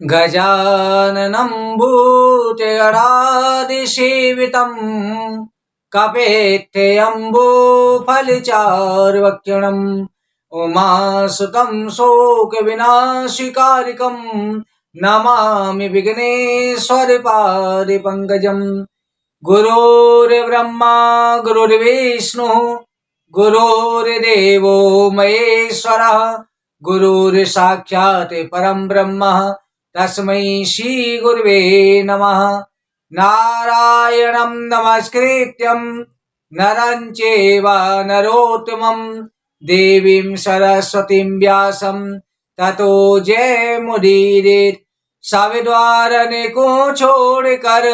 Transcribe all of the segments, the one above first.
गजाननं भूतगणादिसेवितं कपेत्यम्बुफलचारुभक्षणम् उमासुतं शोकविनाशकारिकं नमामि विघ्नेश्वरपादपङ्कजम्। गुरुर्ब्रह्मा गुरुर्विष्णुः गुरुर्देवो महेश्वरः गुरुर्साक्षात् परं ब्रह्म तस्मै श्री गुरुवे नमः। नारायणं नमस्कृत्यं नरं चैव नरोत्तमं देवीं सरस्वतीं व्यासं ततो जयमुदीरयेत्। सविद्वार को छोड़कर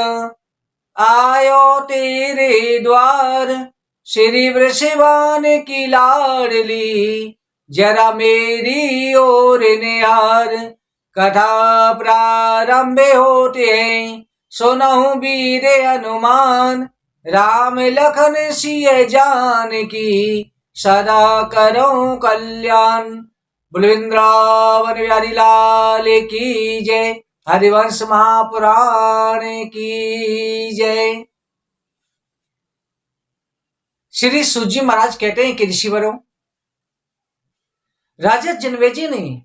आयो तेरे द्वार, श्री वृषभान की लाडली जरा मेरी ओर निहार। कथा प्रारंभ होते हैं सुनहु वीर हनुमान, राम लखन सिय जानकी सदा करो कल्याण। बुलवृंदावन बिहारी लाल की जय, हरिवंश महापुराण की जय। श्री सूजी महाराज कहते हैं कि ऋषिवरों, राजा जनमेजय ने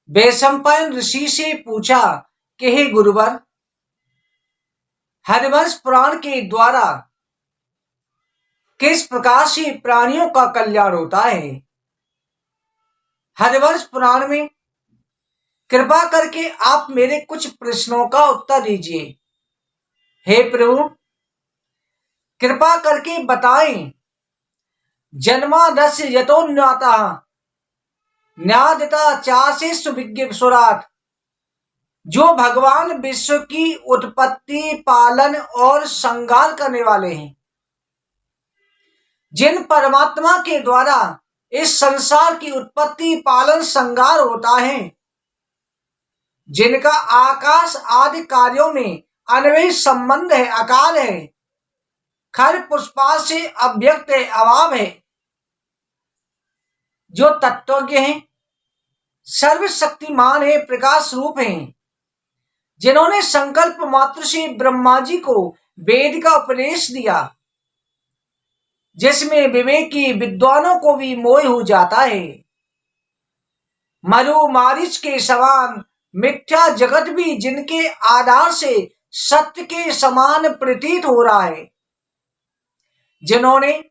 वैशंपायन ऋषि से पूछा कि हे गुरुवर, हरिवंश पुराण के द्वारा किस प्रकार से प्राणियों का कल्याण होता है। हरिवंश पुराण में कृपा करके आप मेरे कुछ प्रश्नों का उत्तर दीजिए। हे प्रभु, कृपा करके बताएं, जन्मादस्य यतोन्नाता न्यादिता चासे सुविज्ञ सुराट, जो भगवान विश्व की उत्पत्ति पालन और संहार करने वाले हैं, जिन परमात्मा के द्वारा इस संसार की उत्पत्ति पालन संहार होता है, जिनका आकाश आदि कार्यों में अन्वय संबंध है, अकाल है, खर पुष्पा से अव्यक्त है, अभाव है, जो तत्वज्ञ हैं, सर्वशक्तिमान है, प्रकाश रूप हैं, जिन्होंने संकल्प मात्र से ब्रह्मा जी को वेद का उपदेश दिया, जिसमें विवेकी विद्वानों को भी मोह हो जाता है। मरु मारिच के समान मिथ्या जगत भी जिनके आधार से सत्य के समान प्रतीत हो रहा है, जिन्होंने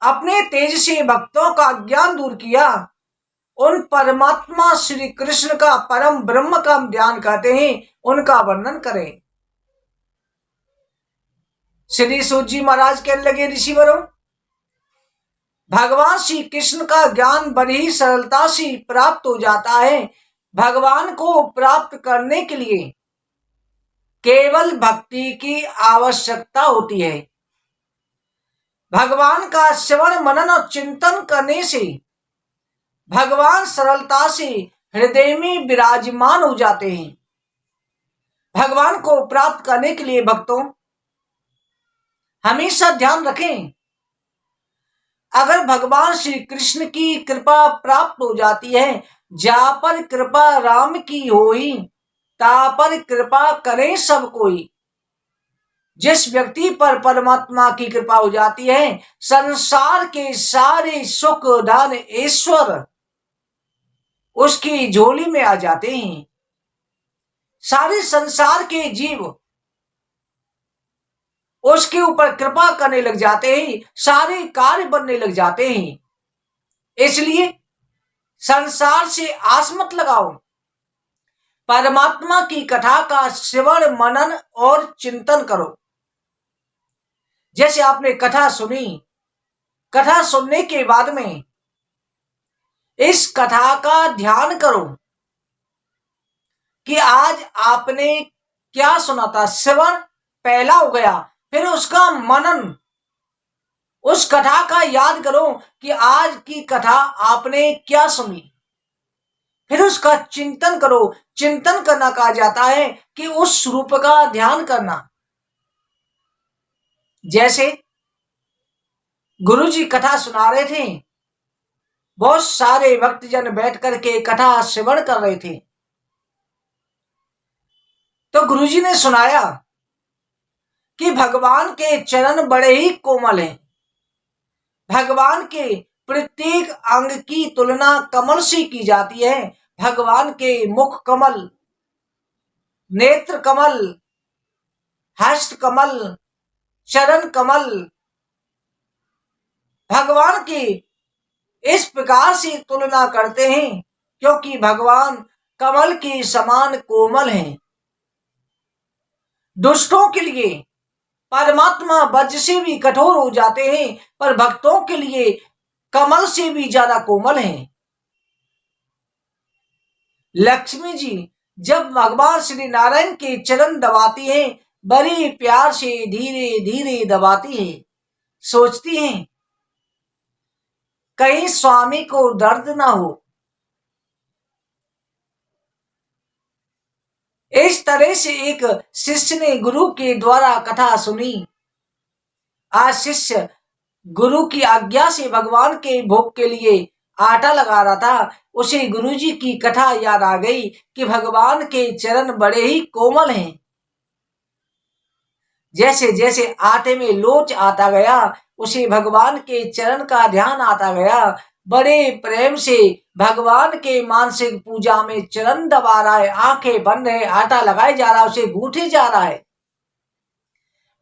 अपने तेज से भक्तों का ज्ञान दूर किया, उन परमात्मा श्री कृष्ण का परम ब्रह्म का हम ध्यान करते हैं, उनका वर्णन करें। श्री सूत जी महाराज कहने लगे, ऋषिवरों, भगवान श्री कृष्ण का ज्ञान बड़ी सरलता से प्राप्त हो जाता है। भगवान को प्राप्त करने के लिए केवल भक्ति की आवश्यकता होती है। भगवान का श्रवण मनन और चिंतन करने से भगवान सरलता से हृदय में विराजमान हो जाते हैं। भगवान को प्राप्त करने के लिए भक्तों हमेशा ध्यान रखें, अगर भगवान श्री कृष्ण की कृपा प्राप्त हो जाती है, जा पर कृपा राम की होई, ता पर कृपा करे सब कोई। जिस व्यक्ति पर परमात्मा की कृपा हो जाती है, संसार के सारे सुख धन ईश्वर उसकी झोली में आ जाते हैं। सारे संसार के जीव उसके ऊपर कृपा करने लग जाते हैं, सारे कार्य बनने लग जाते हैं। इसलिए संसार से आस मत लगाओ, परमात्मा की कथा का श्रवण मनन और चिंतन करो। जैसे आपने कथा सुनी, कथा सुनने के बाद में इस कथा का ध्यान करो कि आज आपने क्या सुना था। श्रवण पहला हो गया, फिर उसका मनन, उस कथा का याद करो कि आज की कथा आपने क्या सुनी, फिर उसका चिंतन करो। चिंतन करना कहा जाता है कि उस रूप का ध्यान करना। जैसे गुरुजी कथा सुना रहे थे, बहुत सारे भक्तजन बैठ करके कथा श्रवण कर रहे थे। तो गुरुजी ने सुनाया कि भगवान के चरण बड़े ही कोमल हैं। भगवान के प्रत्येक अंग की तुलना कमल से की जाती है। भगवान के मुख कमल, नेत्र कमल, हस्त कमल, चरण कमल, भगवान की इस प्रकार से तुलना करते हैं क्योंकि भगवान कमल के समान कोमल हैं। दुष्टों के लिए परमात्मा वज्र से भी कठोर हो जाते हैं, पर भक्तों के लिए कमल से भी ज्यादा कोमल हैं। लक्ष्मी जी जब भगवान श्री नारायण के चरण दबाती हैं, बड़े प्यार से धीरे धीरे दबाती हैं, सोचती हैं कहीं स्वामी को दर्द ना हो। इस तरह से एक शिष्य ने गुरु के द्वारा कथा सुनी। आज शिष्य गुरु की आज्ञा से भगवान के भोग के लिए आटा लगा रहा था। उसे गुरुजी की कथा याद आ गई कि भगवान के चरण बड़े ही कोमल हैं। जैसे जैसे आटे में लोच आता गया, उसे भगवान के चरण का ध्यान आता गया। बड़े प्रेम से भगवान के मानसिक पूजा में चरण दबा रहा है, आंखें बंद है, आटा लगाए जा रहा है, उसे गूंथे जा रहा है।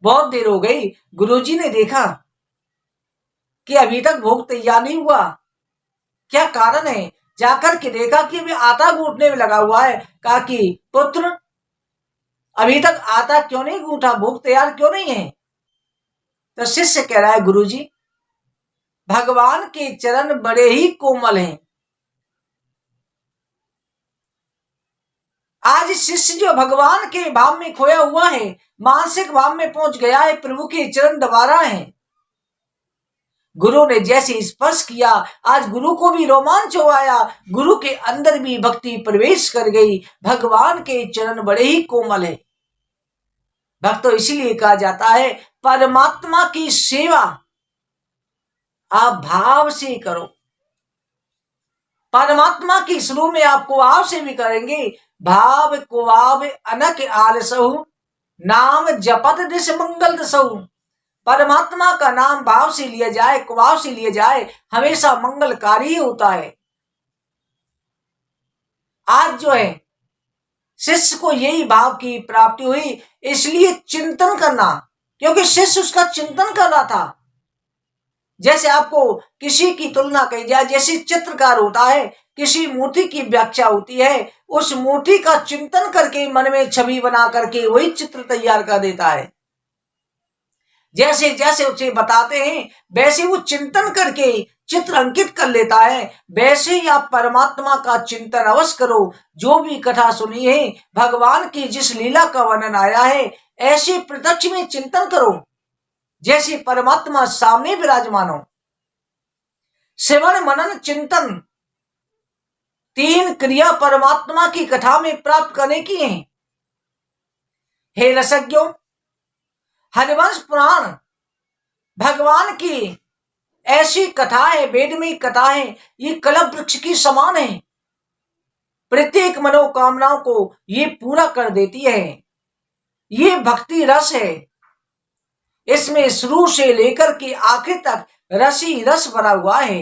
बहुत देर हो गई। गुरुजी ने देखा कि अभी तक भोग तैयार नहीं हुआ, क्या कारण है? जाकर के देखा कि अभी आटा गूंथने में लगा हुआ है। कहा कि पुत्र, अभी तक आटा क्यों नहीं गूंथा, भोग तैयार क्यों नहीं है? तो शिष्य कह रहा है गुरुजी, भगवान के चरण बड़े ही कोमल हैं। आज शिष्य जो भगवान के भाव में खोया हुआ है, मानसिक भाव में पहुंच गया है, प्रभु के चरण दबा रहा है। गुरु ने जैसे स्पर्श किया, आज गुरु को भी रोमांच हो आया, गुरु के अंदर भी भक्ति प्रवेश कर गई। भगवान के चरण बड़े ही कोमल है। भक्तों, इसीलिए कहा जाता है परमात्मा की सेवा आप भाव से करो। परमात्मा की शुरू में आपको भाव से भी करेंगे। भाव कुआव अनक आलसहु, नाम जपत दिस मंगल दसहु। परमात्मा का नाम भाव से लिया जाए, कुभाव से लिया जाए, हमेशा मंगलकारी होता है। आज जो है शिष्य को यही भाव की प्राप्ति हुई, इसलिए चिंतन करना, क्योंकि शिष्य उसका चिंतन कर रहा था। जैसे आपको किसी की तुलना कही जाए, जैसे चित्रकार होता है, किसी मूर्ति की व्याख्या होती है, उस मूर्ति का चिंतन करके मन में छवि बना करके वही चित्र तैयार कर देता है। जैसे जैसे उसे बताते हैं वैसे वो चिंतन करके चित्र अंकित कर लेता है। वैसे ही आप परमात्मा का चिंतन अवश्य करो। जो भी कथा सुनी है, भगवान की जिस लीला का वर्णन आया है, ऐसे प्रत्यक्ष में चिंतन करो जैसे परमात्मा सामने विराजमान हो। श्रवण मनन चिंतन, तीन क्रिया परमात्मा की कथा में प्राप्त करने की है। हे रसज्ञों, हरिवंश पुराण भगवान की ऐसी कथा है, वेद में कथा है, ये कल्प वृक्ष की समान है। प्रत्येक मनोकामनाओं को ये पूरा कर देती है। ये भक्ति रस है। इसमें शुरू से लेकर के आखिर तक रसी रस भरा हुआ है।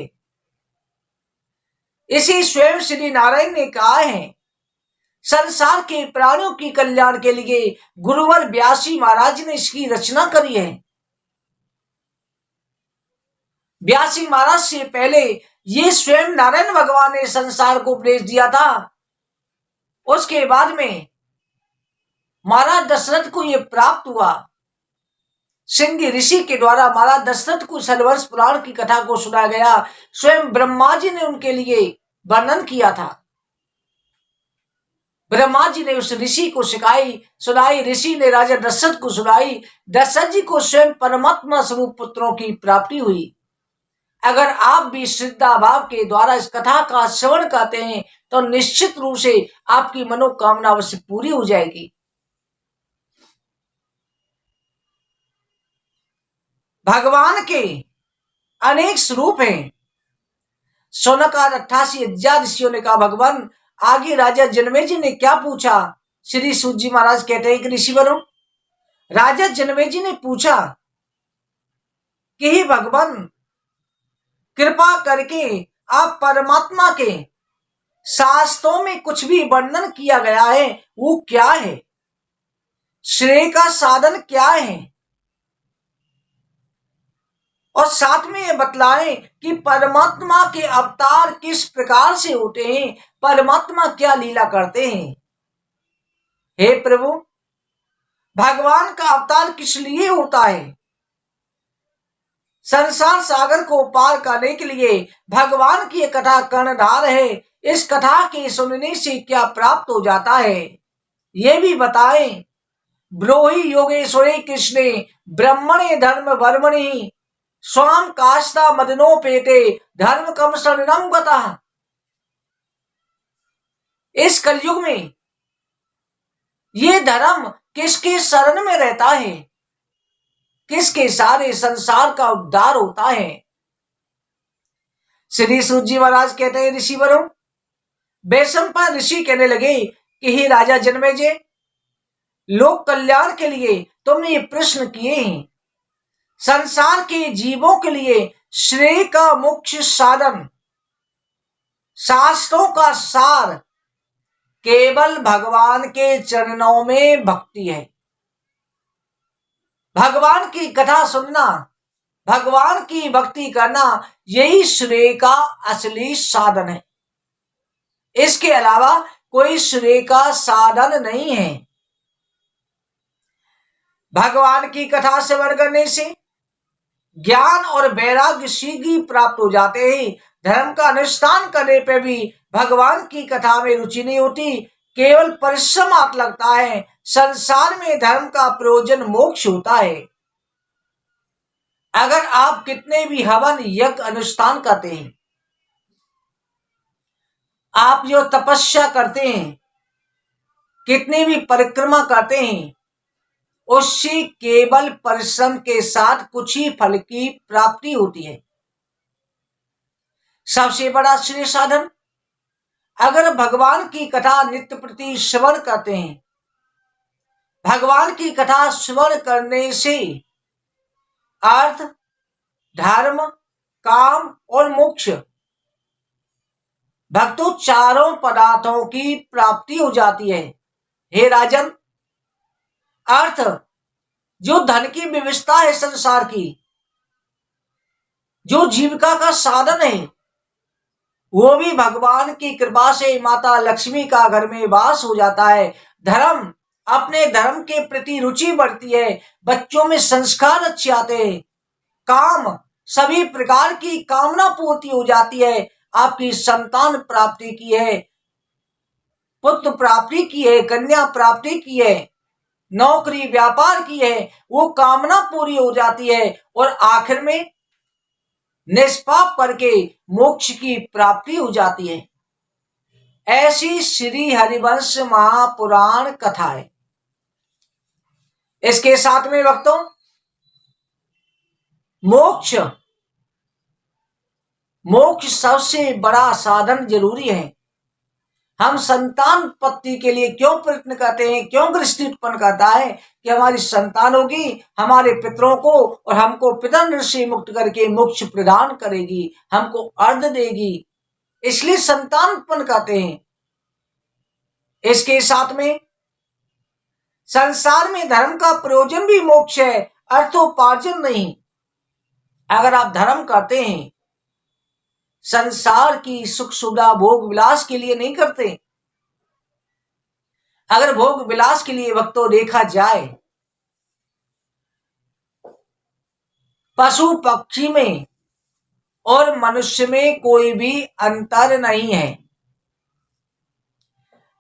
इसी स्वयं श्री नारायण ने कहा है, संसार के प्राणियों की कल्याण के लिए गुरुवर व्यासी महाराज ने इसकी रचना करी है। व्यासी महाराज से पहले ये स्वयं नारायण भगवान ने संसार को उपदेश दिया था। उसके बाद में महाराज दशरथ को यह प्राप्त हुआ। सिंह ऋषि के द्वारा महाराज दशरथ को सलवर्ष पुराण की कथा को सुनाया गया। स्वयं ब्रह्मा जी ने उनके लिए वर्णन किया था। ब्रह्मा जी ने उस ऋषि को सुनाई, ऋषि ने राजा दशरथ को सुनाई। दशरथ जी को स्वयं परमात्मा स्वरूप पुत्रों की प्राप्ति हुई। अगर आप भी श्रद्धा भाव के द्वारा इस कथा का श्रवण करते हैं तो निश्चित रूप से आपकी मनोकामना अवश्य पूरी हो जाएगी। भगवान के अनेक स्वरूप हैं। सोनकार 88,000 ऋषियों ने कहा भगवान, आगे राजा जनमेजय ने क्या पूछा? श्री सूत जी महाराज कहते हैं कि ऋषिवरों, राजा जनमेजय ने पूछा कि हे भगवान, कृपा करके आप परमात्मा के शास्त्रों में कुछ भी वर्णन किया गया है वो क्या है, श्रेय का साधन क्या है, और साथ में ये बतलाएं कि परमात्मा के अवतार किस प्रकार से होते हैं, परमात्मा क्या लीला करते हैं। हे प्रभु, भगवान का अवतार किस लिए होता है, संसार सागर को पार करने के लिए भगवान की कथा कर्णधार है, इस कथा के सुनने से क्या प्राप्त हो जाता है ये भी बताएं। ब्रोहि योगेश्वरे कृष्णे ब्रह्मणे धर्म वर्मणि स्वाम काष्टा मदनोपेते धर्म कम शरणम गतः। इस कलयुग में ये धर्म किसके शरण में रहता है, किसके सारे संसार का उद्धार होता है। श्री सूत जी महाराज कहते हैं ऋषिवरों, वैशंपायन ऋषि कहने लगे कि हे राजा जनमेजय, लोक कल्याण के लिए तुमने ये प्रश्न किए हैं, संसार के जीवों के लिए श्रेय का मुख्य साधन, शास्त्रों का सार केवल भगवान के चरणों में भक्ति है। भगवान की कथा सुनना, भगवान की भक्ति करना, यही श्रेय का असली साधन है। इसके अलावा कोई श्रेय का साधन नहीं है। भगवान की कथा श्रवण करने से ज्ञान और वैराग्य शीघ्र प्राप्त हो जाते हैं। धर्म का अनुष्ठान करने पर भी भगवान की कथा में रुचि नहीं होती, केवल परिश्रम मात्र लगता है। संसार में धर्म का प्रयोजन मोक्ष होता है। अगर आप कितने भी हवन यज्ञ अनुष्ठान करते हैं, आप जो तपस्या करते हैं, कितनी भी परिक्रमा करते हैं, उससे केवल परिश्रम के साथ कुछ ही फल की प्राप्ति होती है। सबसे बड़ा श्रेय साधन, अगर भगवान की कथा नित्य प्रति श्रवण करते हैं, भगवान की कथा श्रवण करने से अर्थ, धर्म, काम और मोक्ष, भक्तों चारों पदार्थों की प्राप्ति हो जाती है। हे राजन, अर्थ जो धन की व्यवस्था है, संसार की जो जीविका का साधन है, वो भी भगवान की कृपा से माता लक्ष्मी का घर में वास हो जाता है। धर्म, अपने धर्म के प्रति रुचि बढ़ती है, बच्चों में संस्कार अच्छे आते हैं। काम, सभी प्रकार की कामना पूर्ति हो जाती है। आपकी संतान प्राप्ति की है, पुत्र प्राप्ति की है, कन्या प्राप्ति की है, नौकरी व्यापार की है, वो कामना पूरी हो जाती है और आखिर में निष्पाप करके मोक्ष की प्राप्ति हो जाती है। ऐसी श्री हरिवंश महापुराण कथा है। इसके साथ में भक्तों, मोक्ष सबसे बड़ा साधन जरूरी है। हम संतान उत्पत्ति के लिए क्यों प्रयत्न करते हैं, क्यों दृष्टि उत्पन्न करता है कि हमारी संतान होगी, हमारे पितरों को और हमको पितृ से मुक्त करके मोक्ष प्रदान करेगी, हमको अर्ध देगी, इसलिए संतान उत्पन्न करते हैं। इसके साथ में संसार में धर्म का प्रयोजन भी मोक्ष है, अर्थोपार्जन नहीं। अगर आप धर्म करते हैं, संसार की सुख सुविधा भोग विलास के लिए नहीं करते। अगर भोग विलास के लिए भक्तों देखा जाए, पशु पक्षी में और मनुष्य में कोई भी अंतर नहीं है।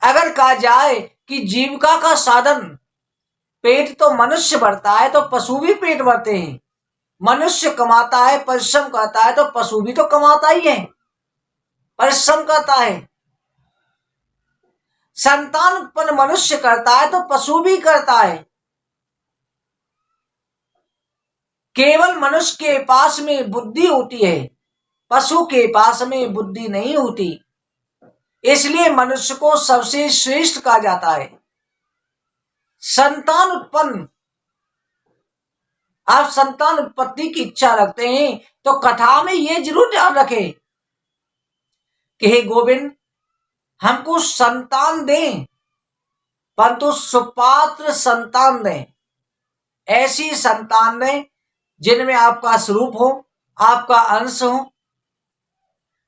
अगर कहा जाए कि जीविका का साधन पेट तो मनुष्य भरता है, तो पशु भी पेट भरते हैं। मनुष्य कमाता है, परिश्रम करता है, तो पशु भी तो कमाता ही है, परिश्रम करता है। संतान उत्पन्न मनुष्य करता है, तो पशु भी करता है। केवल मनुष्य के पास में बुद्धि होती है, पशु के पास में बुद्धि नहीं होती। इसलिए मनुष्य को सबसे श्रेष्ठ कहा जाता है। संतान उत्पन्न, आप संतान उत्पत्ति की इच्छा रखते हैं तो कथा में ये जरूर ध्यान रखें कि हे गोविंद, हमको संतान दें, परंतु सुपात्र संतान दें। ऐसी संतान दें जिनमें आपका स्वरूप हो, आपका अंश हो,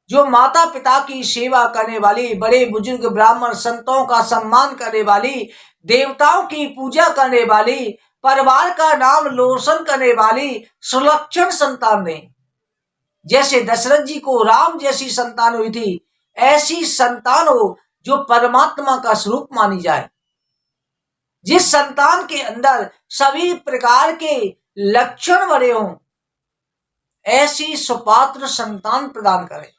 जो माता पिता की सेवा करने वाली, बड़े बुजुर्ग ब्राह्मण संतों का सम्मान करने वाली, देवताओं की पूजा करने वाली, परिवार का नाम रोशन करने वाली सुलक्षण संतान दें। जैसे दशरथ जी को राम जैसी संतान हुई थी, ऐसी संतान हो जो परमात्मा का स्वरूप मानी जाए, जिस संतान के अंदर सभी प्रकार के लक्षण बड़े हों, ऐसी सुपात्र संतान प्रदान करें।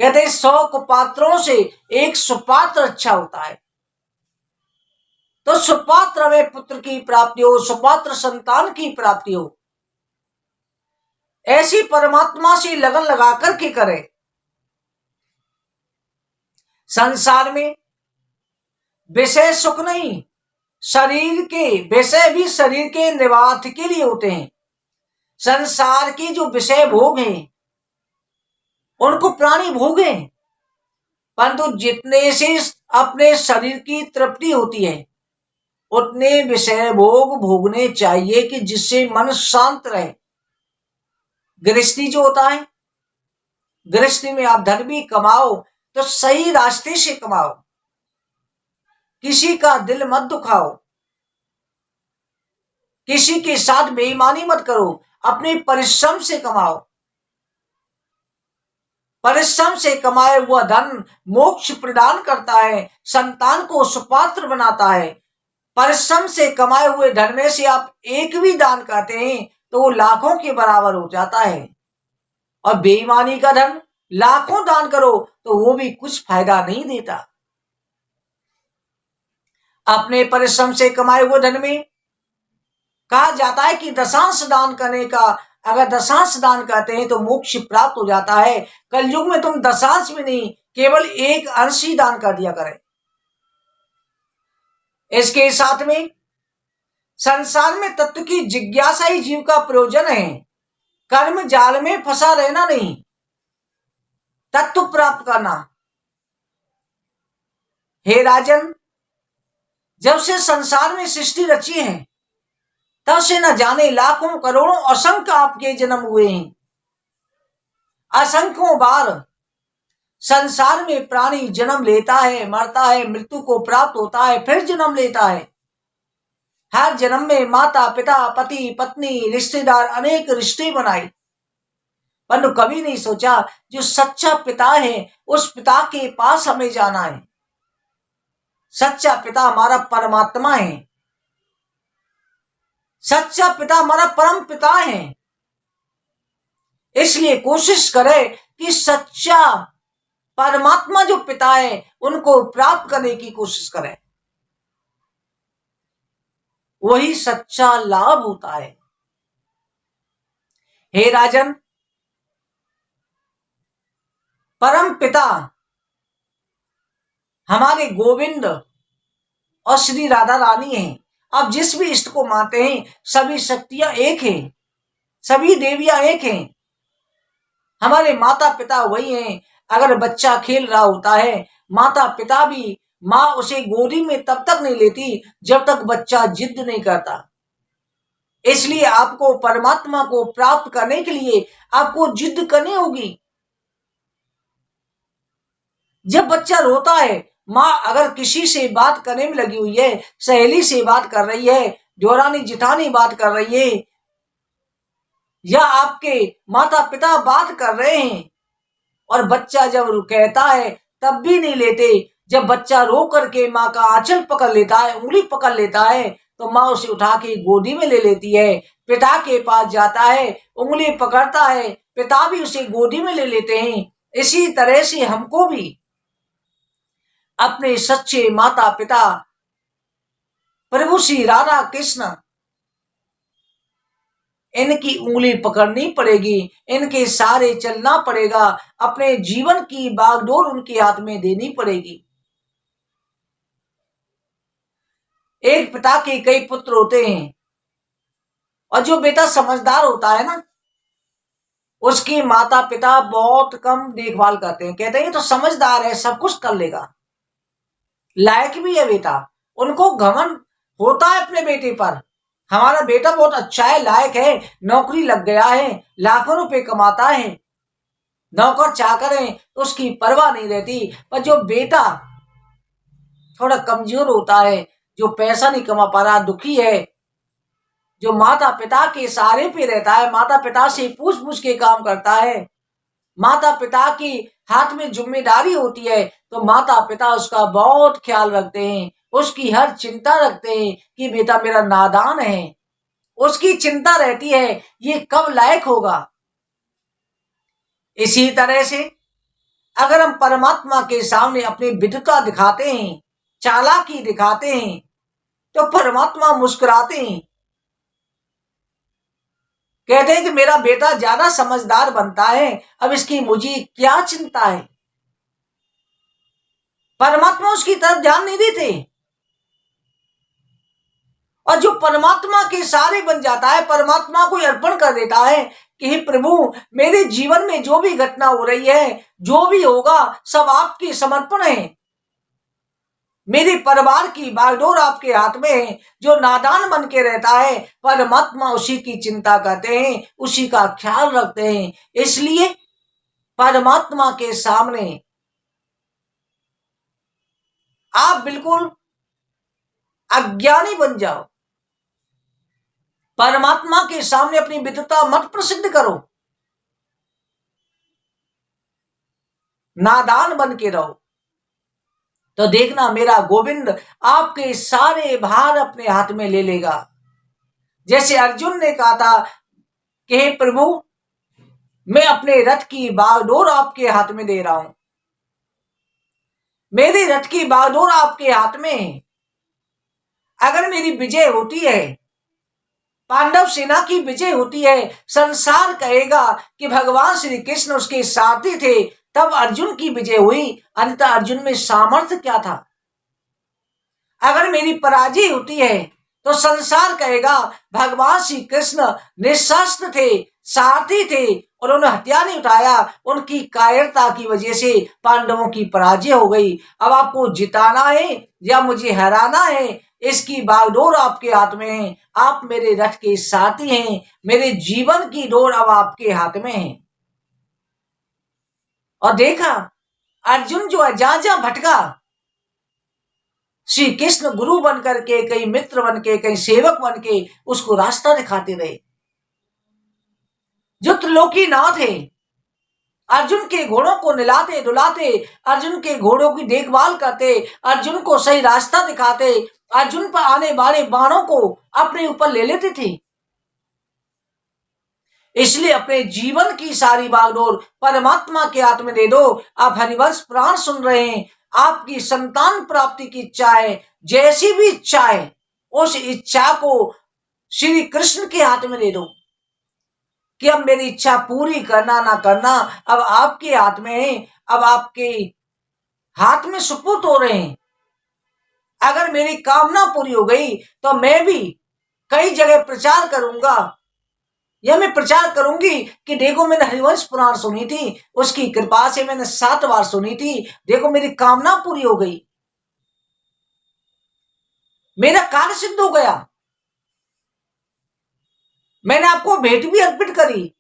कहते हैं 100 कुपात्रों से एक सुपात्र अच्छा होता है। तो सुपात्र में पुत्र की प्राप्ति हो, सुपात्र संतान की प्राप्ति हो, ऐसी परमात्मा से लगन लगा करके करें। संसार में विषय सुख नहीं, शरीर के विषय भी शरीर के निवास के लिए होते हैं। संसार के जो विषय भोग हैं उनको प्राणी भोगे, परंतु जितने से अपने शरीर की तृप्ति होती है उतने विषय भोग भोगने चाहिए कि जिससे मन शांत रहे। गृहस्थी जो होता है, गृहस्थी में आप धन भी कमाओ तो सही रास्ते से कमाओ, किसी का दिल मत दुखाओ, किसी के साथ बेईमानी मत करो, अपने परिश्रम से कमाओ। परिश्रम से कमाए हुआ धन मोक्ष प्रदान करता है, संतान को सुपात्र बनाता है। परिश्रम से कमाए हुए धन में से आप एक भी दान करते हैं तो वो लाखों के बराबर हो जाता है, और बेईमानी का धन लाखों दान करो तो वो भी कुछ फायदा नहीं देता। अपने परिश्रम से कमाए हुए धन में कहा जाता है कि दशांश दान करने का, अगर दशांश दान करते हैं तो मोक्ष प्राप्त हो जाता है। कलयुग में तुम दशांश भी नहीं, केवल एक अंश ही दान कर दिया करें। इसके साथ में संसार में तत्व की जिज्ञासा ही जीव का प्रयोजन है, कर्म जाल में फंसा रहना नहीं, तत्व प्राप्त करना। हे राजन, जब से संसार में सृष्टि रची है तब से न जाने लाखों करोड़ों असंख्य आपके जन्म हुए हैं। असंख्यों बार संसार में प्राणी जन्म लेता है, मरता है, मृत्यु को प्राप्त होता है, फिर जन्म लेता है। हर जन्म में माता पिता, पति पत्नी, रिश्तेदार, अनेक रिश्ते बनाए, परंतु कभी नहीं सोचा जो सच्चा पिता है उस पिता के पास हमें जाना है। सच्चा पिता हमारा परमात्मा है, सच्चा पिता हमारा परम पिता है। इसलिए कोशिश करें कि सच्चा परमात्मा जो पिता है उनको प्राप्त करने की कोशिश करें, वही सच्चा लाभ होता है। हे राजन, परम पिता हमारे गोविंद और श्री राधा रानी हैं। आप जिस भी इष्ट को मानते हैं सभी शक्तियां एक हैं, सभी देवियां एक हैं, हमारे माता पिता वही हैं। अगर बच्चा खेल रहा होता है, माता पिता भी, माँ उसे गोदी में तब तक नहीं लेती जब तक बच्चा जिद नहीं करता। इसलिए आपको परमात्मा को प्राप्त करने के लिए आपको जिद करनी होगी। जब बच्चा रोता है, माँ अगर किसी से बात करने में लगी हुई है, सहेली से बात कर रही है, देवरानी जिठानी बात कर रही है, या आपके माता पिता बात कर रहे हैं, और बच्चा जब कहता है तब भी नहीं लेते, जब बच्चा रो करके माँ का आंचल पकड़ लेता है, उंगली पकड़ लेता है, तो माँ उसे उठा के गोदी में ले लेती है। पिता के पास जाता है, उंगली पकड़ता है, पिता भी उसे गोदी में ले लेते हैं। इसी तरह से हमको भी अपने सच्चे माता पिता प्रभु श्री राधा कृष्ण, इनकी उंगली पकड़नी पड़ेगी, इनके सारे चलना पड़ेगा, अपने जीवन की बागडोर उनके हाथ में देनी पड़ेगी। एक पिता के कई पुत्र होते हैं, और जो बेटा समझदार होता है ना, उसकी माता पिता बहुत कम देखभाल करते हैं। कहते हैं ये तो समझदार है, सब कुछ कर लेगा, लायक भी है बेटा। उनको घमंड होता है अपने बेटे पर, हमारा बेटा बहुत अच्छा है, लायक है, नौकरी लग गया है, लाखों रुपए कमाता है, नौकर चाकर है, तो उसकी परवाह नहीं रहती। पर जो बेटा थोड़ा कमजोर होता है, जो पैसा नहीं कमा पा रहा, दुखी है, जो माता पिता के सहारे पे रहता है, माता पिता से पूछ पूछ के काम करता है, माता पिता की हाथ में जिम्मेदारी होती है, तो माता पिता उसका बहुत ख्याल रखते हैं, उसकी हर चिंता रखते हैं कि बेटा मेरा नादान है। उसकी चिंता रहती है ये कब लायक होगा। इसी तरह से अगर हम परमात्मा के सामने अपनी विद्वता दिखाते हैं, चालाकी दिखाते हैं, तो परमात्मा मुस्कुराते हैं, कहते हैं कि मेरा बेटा ज्यादा समझदार बनता है, अब इसकी मुझे क्या चिंता है। परमात्मा उसकी तरफ ध्यान नहीं देते, और जो परमात्मा के सारे बन जाता है, परमात्मा को अर्पण कर देता है कि हे प्रभु, मेरे जीवन में जो भी घटना हो रही है, जो भी होगा, सब आपके समर्पण है, मेरे परिवार की बागडोर आपके हाथ में है। जो नादान बन के रहता है, परमात्मा उसी की चिंता करते हैं, उसी का ख्याल रखते हैं। इसलिए परमात्मा के सामने आप बिल्कुल अज्ञानी बन जाओ, परमात्मा के सामने अपनी विद्वता मत प्रसिद्ध करो, नादान बन के रहो, तो देखना मेरा गोविंद आपके सारे भार अपने हाथ में ले लेगा। जैसे अर्जुन ने कहा था कि हे प्रभु, मैं अपने रथ की बागडोर आपके हाथ में दे रहा हूं, मेरे रथ की बागडोर आपके हाथ में है। अगर मेरी विजय होती है, पांडव सेना की विजय होती है, संसार कहेगा कि भगवान श्री कृष्ण उसके साथी थे, तब अर्जुन की विजय हुई, अन्यथा अर्जुन में सामर्थ्य क्या था। अगर मेरी पराजय होती है तो संसार कहेगा भगवान श्री कृष्ण निशस्त्र थे, सारथी थे, और उन्होंने हथियार नहीं उठाया, उनकी कायरता की वजह से पांडवों की पराजय हो गई। अब आपको जिताना है या मुझे हराना है, इसकी बागडोर आपके हाथ में है। आप मेरे रथ के साथी हैं, मेरे जीवन की डोर अब आपके हाथ में है। और देखा अर्जुन जो है जहां जहां भटका, श्री कृष्ण गुरु बनकर के, कई मित्र बन के, कई सेवक बन के उसको रास्ता दिखाते रहे। जो त्रिलोकी नाथ है, अर्जुन के घोड़ों को निलाते डुलाते, अर्जुन के घोड़ों की देखभाल करते, अर्जुन को सही रास्ता दिखाते, अर्जुन पर आने वाले बाणों को अपने ऊपर ले लेते थे। इसलिए अपने जीवन की सारी बागडोर परमात्मा के हाथ में दे दो। आप हरिवंश पुराण सुन रहे हैं, आपकी संतान प्राप्ति की इच्छा है, जैसी भी इच्छा है, उस इच्छा को श्री कृष्ण के हाथ में दे दो कि अब मेरी इच्छा पूरी करना ना करना अब आपके हाथ में है, अब आपके हाथ में सुपुर्द हो रहे हैं। अगर मेरी कामना पूरी हो गई तो मैं भी कई जगह प्रचार करूंगा, या मैं प्रचार करूंगी कि देखो मैंने हरिवंश पुराण सुनी थी, उसकी कृपा से मैंने 7 बार सुनी थी, देखो मेरी कामना पूरी हो गई, मेरा कार्य सिद्ध हो गया, मैंने आपको भेंट भी अर्पित करी,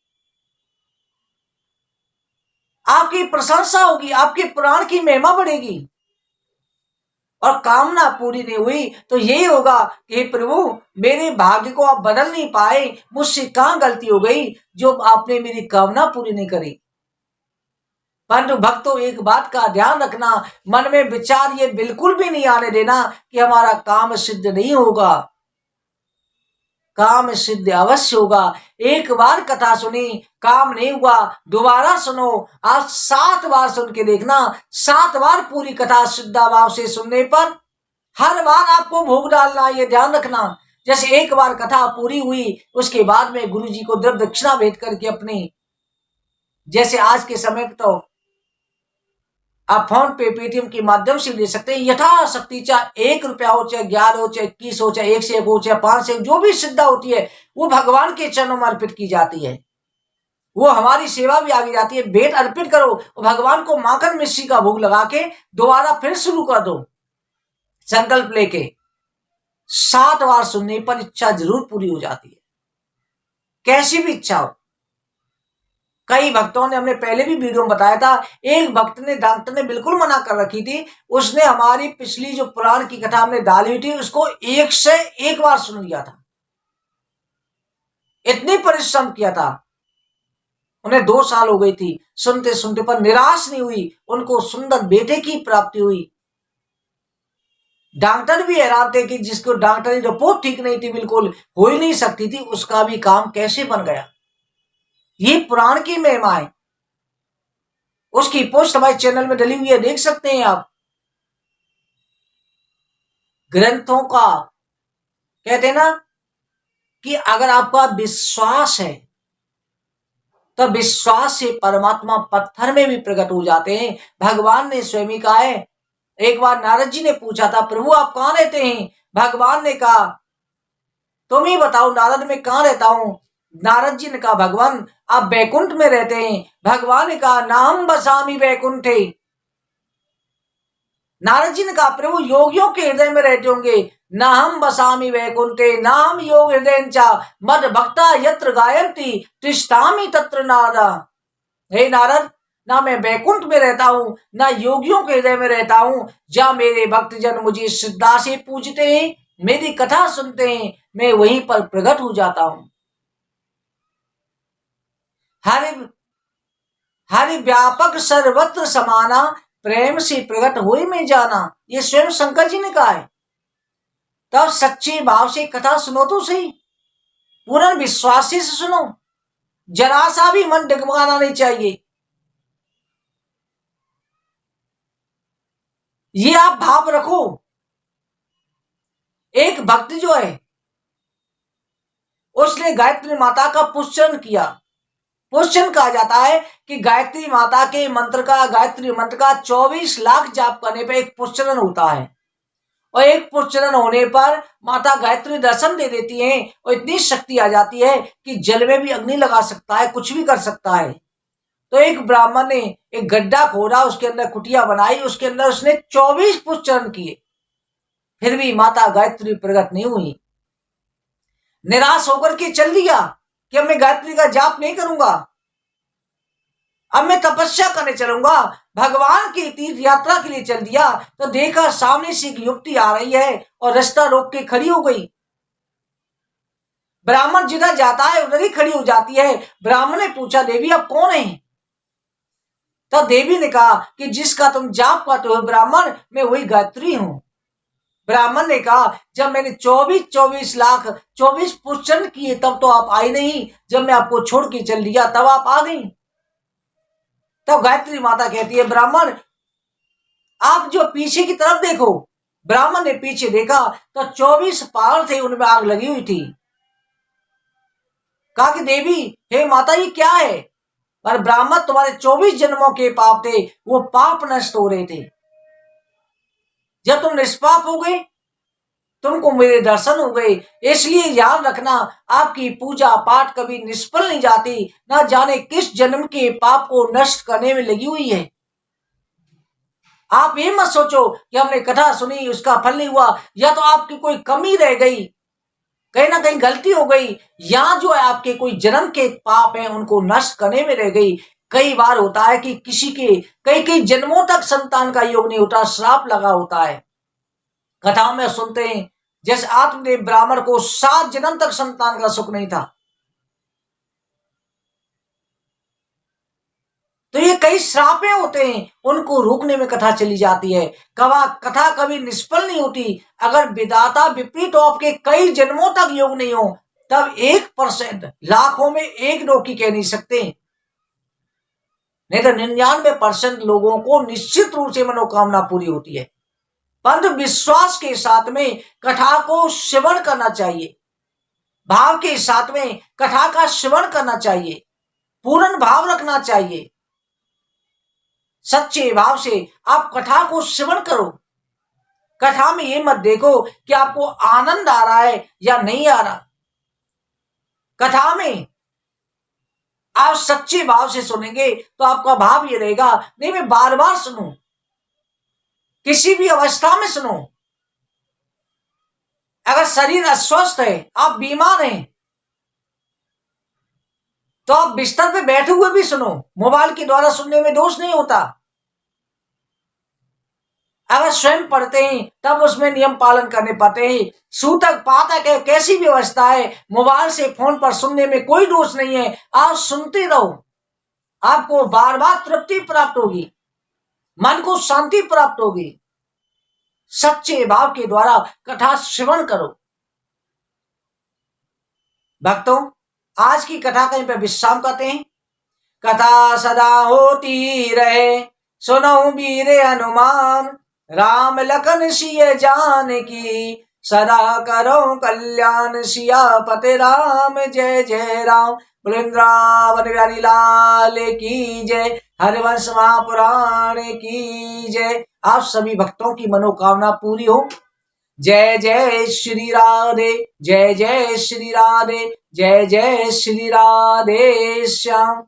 आपकी प्रशंसा होगी, आपके पुराण की महिमा बढ़ेगी। और कामना पूरी नहीं हुई तो यही होगा कि प्रभु मेरे भाग्य को आप बदल नहीं पाए, मुझसे कहां गलती हो गई जो आपने मेरी कामना पूरी नहीं करी। परंतु भक्तों, एक बात का ध्यान रखना, मन में विचार ये बिल्कुल भी नहीं आने देना कि हमारा काम सिद्ध नहीं होगा। काम सिद्ध अवश्य होगा। एक बार कथा सुनी, काम नहीं हुआ, दोबारा सुनो, आज 7 बार सुन के देखना, 7 बार पूरी कथा श्रद्धाभाव से सुनने पर हर बार आपको भोग डालना, ये ध्यान रखना। जैसे एक बार कथा पूरी हुई, उसके बाद में गुरु जी को द्रव्य दक्षिणा भेंट करके अपनी, जैसे आज के समय तो आप फोन पे पेटीएम के माध्यम से दे सकते हैं यथाशक्ति, चाहे 1 रुपया हो, चाहे 11 हो, चाहे 21 हो, चाहे 1 से 1 हो, चाहे 5 से 1, जो भी श्रद्धा होती है वो भगवान के चरणों में अर्पित की जाती है। वो हमारी सेवा भी आगे जाती है। भेंट अर्पित करो और भगवान को माखन मिश्री का भोग लगा के दोबारा फिर शुरू कर दो। संकल्प लेके 7 बार सुनने पर इच्छा जरूर पूरी हो जाती है, कैसी भी इच्छा हो। कई भक्तों ने, हमने पहले भी वीडियो में बताया था, एक भक्त ने, डॉक्टर ने बिल्कुल मना कर रखी थी, उसने हमारी पिछली जो पुराण की कथा हमने डाली हुई थी उसको 1 से 1 बार सुन लिया था। इतनी परिश्रम किया था, उन्हें 2 साल हो गई थी सुनते सुनते, पर निराश नहीं हुई। उनको सुंदर बेटे की प्राप्ति हुई। डॉक्टर भी हैरान थे कि जिसको डॉक्टर की रिपोर्ट ठीक नहीं थी, बिल्कुल हो ही नहीं सकती थी, उसका भी काम कैसे बन गया। ये पुराण की महिमा है। उसकी पोस्ट हमारे चैनल में डली हुई है, देख सकते हैं आप। ग्रंथों का कहते हैं ना कि अगर आपका विश्वास है तो विश्वास से परमात्मा पत्थर में भी प्रकट हो जाते हैं। भगवान ने स्वयं कहा है। एक बार नारद जी ने पूछा था, प्रभु आप कहां रहते हैं? भगवान ने कहा तुम ही बताओ नारद, मैं कहां रहता हूं? नारद जी ने कहा भगवान आप बैकुंठ में रहते हैं। भगवान ने कहा नाम बसामी बैकुंठे। नारद जी ने कहा प्रभु योगियों के हृदय में रहते होंगे। ना हम बसामी वैकुंठे ना हम योग हृदय मद भक्ता यत्र गायंती तिष्ठामि तत्र नादा। हे नारद, ना मैं बैकुंठ में रहता हूं ना योगियों के हृदय में रहता हूं। जहां मेरे भक्त जन मुझे श्रद्धा से पूजते हैं, मेरी कथा सुनते हैं, मैं वहीं पर प्रकट हो जाता हूं। हरि व्यापक सर्वत्र समाना, प्रेम से प्रकट होई में जाना। ये स्वयं शंकर जी ने कहा है। तब सच्चे भाव से कथा सुनो तो सही, पूर्ण विश्वास से सुनो, जरा सा भी मन डगमगाना नहीं चाहिए। ये आप भाव रखो। एक भक्त जो है उसने गायत्री माता का पुष्चन किया। पुष्चन कहा जाता है कि गायत्री माता के मंत्र का, गायत्री मंत्र का 24 लाख जाप करने पर एक पुष्चन होता है। और एक पुष्चन होने पर माता गायत्री दर्शन दे देती हैं और इतनी शक्ति आ जाती है कि जल में भी अग्नि लगा सकता है, कुछ भी कर सकता है। तो एक ब्राह्मण ने एक गड्ढा खोदा, उसके अंदर कुटिया बनाई, उसके अंदर उसने 24 पुष्चन किए, फिर भी माता गायत्री प्रकट नहीं हुई। निराश होकर के चल दिया कि अब मैं गायत्री का जाप नहीं करूंगा, अब मैं तपस्या करने चलूंगा, भगवान की तीर्थ यात्रा के लिए चल दिया। तो देखा सामने से एक युवती आ रही है और रास्ता रोक के खड़ी हो गई। ब्राह्मण जिधर जाता है उधर ही खड़ी हो जाती है। ब्राह्मण ने पूछा देवी आप कौन है? तो देवी ने कहा कि जिसका तुम जाप करते हो ब्राह्मण, मैं वही गायत्री हूं। ब्राह्मण ने कहा जब मैंने 24 लाख 24 पुष्चन किए तब तो आप आई नहीं, जब मैं आपको छोड़ के चल दिया तब आप आ गई। तब गायत्री माता कहती है ब्राह्मण आप जो पीछे की तरफ देखो। ब्राह्मण ने पीछे देखा तो 24 पहाड़ थे, उनमें आग लगी हुई थी। कहा कि देवी हे माता ये क्या है? और ब्राह्मण तुम्हारे 24 जन्मों के पाप थे, वो पाप नष्ट हो रहे थे। जब तुम निष्पाप हो गए, तुमको मेरे दर्शन हो गए। इसलिए याद रखना आपकी पूजा पाठ कभी निष्फल नहीं जाती, ना जाने किस जन्म के पाप को नष्ट करने में लगी हुई है। आप ये मत सोचो कि हमने कथा सुनी उसका फल नहीं हुआ, या तो आपकी कोई कमी रह गई, कहीं ना कहीं गलती हो गई, या जो है आपके कोई जन्म के पाप हैं उनको नष्ट करने में रह गई। कई बार होता है कि किसी के कई जन्मों तक संतान का योग नहीं होता, श्राप लगा होता है। कथाओं में सुनते हैं जैसे आत्मदेव ब्राह्मण को 7 जन्म तक संतान का सुख नहीं था। तो ये कई श्रापें होते हैं, उनको रोकने में कथा चली जाती है। कथा कभी निष्फल नहीं होती। अगर विधाता विपरीत हो, आपके कई जन्मों तक योग नहीं हो, तब 1% लाखों में 1-2 की कह नहीं सकते, नहीं तो 99% लोगों को निश्चित रूप से मनोकामना पूरी होती है। परंतु विश्वास के साथ में कथा को श्रवण करना चाहिए, भाव के साथ में कथा का श्रवण करना चाहिए, पूर्ण भाव रखना चाहिए। सच्चे भाव से आप कथा को श्रवण करो। कथा में ये मत देखो कि आपको आनंद आ रहा है या नहीं आ रहा। कथा में आप सच्चे भाव से सुनेंगे तो आपका भाव ये रहेगा, नहीं मैं बार बार सुनूं, किसी भी अवस्था में सुनो। अगर शरीर अस्वस्थ है, आप बीमार हैं, तो आप बिस्तर पे बैठे हुए भी सुनो। मोबाइल के द्वारा सुनने में दोष नहीं होता। अगर स्वयं पढ़ते हैं तब उसमें नियम पालन करने पाते हैं। सूतक पातक है, कैसी भी अवस्था है, मोबाइल से फोन पर सुनने में कोई दोष नहीं है। आप सुनते रहो, आपको बार बार तृप्ति प्राप्त होगी, मन को शांति प्राप्त होगी। सच्चे भाव के द्वारा कथा श्रवण करो। भक्तों, आज की कथा कहीं पर विश्राम करते हैं। कथा सदा होती रहे, सुनो वीर हनुमान, राम लखन सिय जान की, सदा करो कल्याण, सियापति राम जय जय राम। वृंदावन बिहारी लाल की जय, हरिवंश महापुराण की जय। आप सभी भक्तों की मनोकामना पूरी हो। जय जय श्री राधे, जय जय श्री राधे, जय जय श्री राधे श्याम।